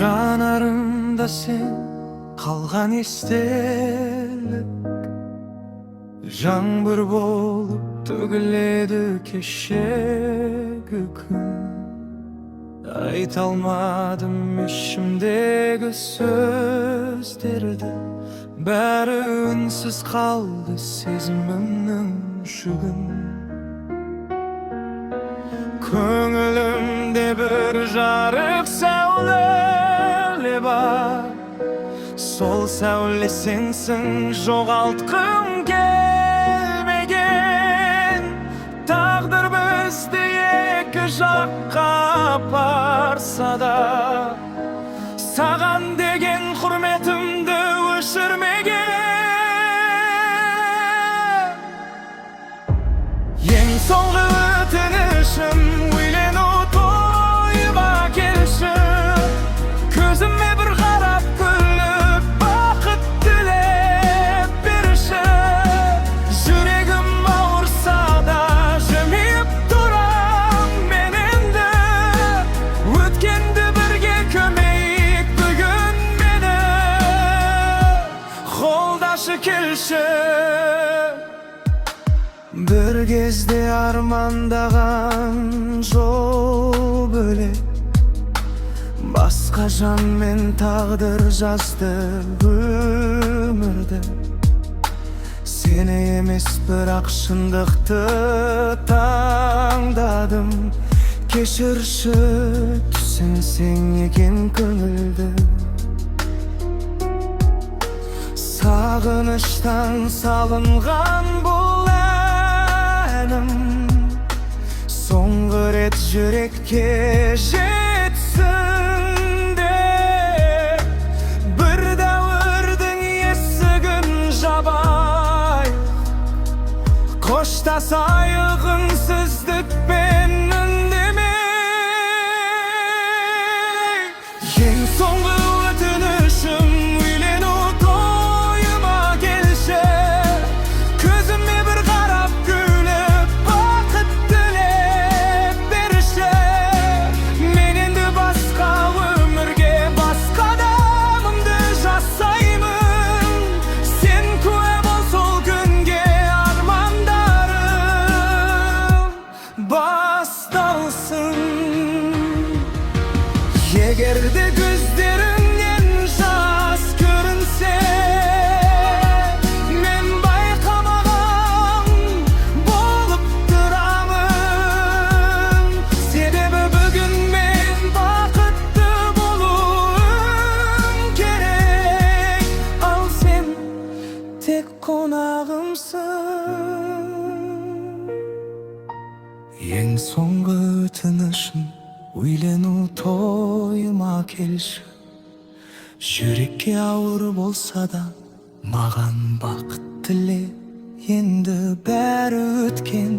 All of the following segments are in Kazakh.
Жанарымда сен қалған естелік, жаңбыр болып төгіледі кешегі күн. Айта алмадым ішімдегі сөздерді, бәрі үнсіз қалды сезімімнің жүгін. Көңілімде бір жарық сәуле бар, сол сәуле сенсің, жоғалтқым келмеген. Тағдыр бізді екі жаққа апарса да, саған деген құрметімді өшірмеген. Ең соңғы өтінішім, үйлену тойыма келші. Көзіме бір қарап күліп, бақыт тілеп берші. Жүрегім ауырса да жымиып тұрам мен енді. Өткенді бірге көмейік бүгін мені. Қолдашы келші. Bir кезде армандаған жол бөлек, басқа жанмен тағдыр жазды өмірді. Сені емес бірақ шындықты таңдадым. Кешірші, түсінсең екен көңілді. Сағыныштан салынған бұл әнім, соңғы рет жүрекке жетсін де. Бір дәуірдің есігін жабайық, қоштасайық үнсіздікпен үндемей. Ең соңғы өтінішім, үйлену тойыма келші. Көзіме бір қарап күліп, бақыт тілеп берші. Мен енді басқа өмірге, басқа адамымды жасаймын. Сен куә бол сол күнге, армандарым басталсын. Егерде көздеріңнен жас көрінсе, мен байқамаған болып тұрамын. Себебі бүгін мен бақытты болуым керек, ал сен тек қонағымсың. Ең соңғы өтінішім, үйлену тойыма келші. Жүрекке ауыр болса да, маған бақыт тіле. Енді бәрі өткен,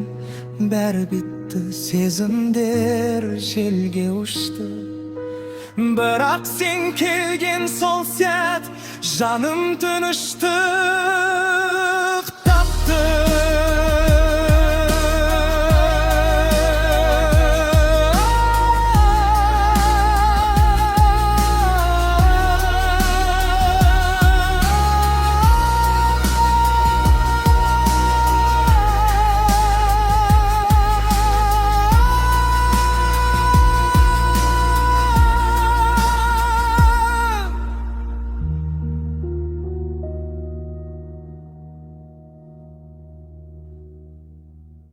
бәрі бітті, сезімдер желге ұшты. Бірақ сен келген сол сәт, жаным тынышты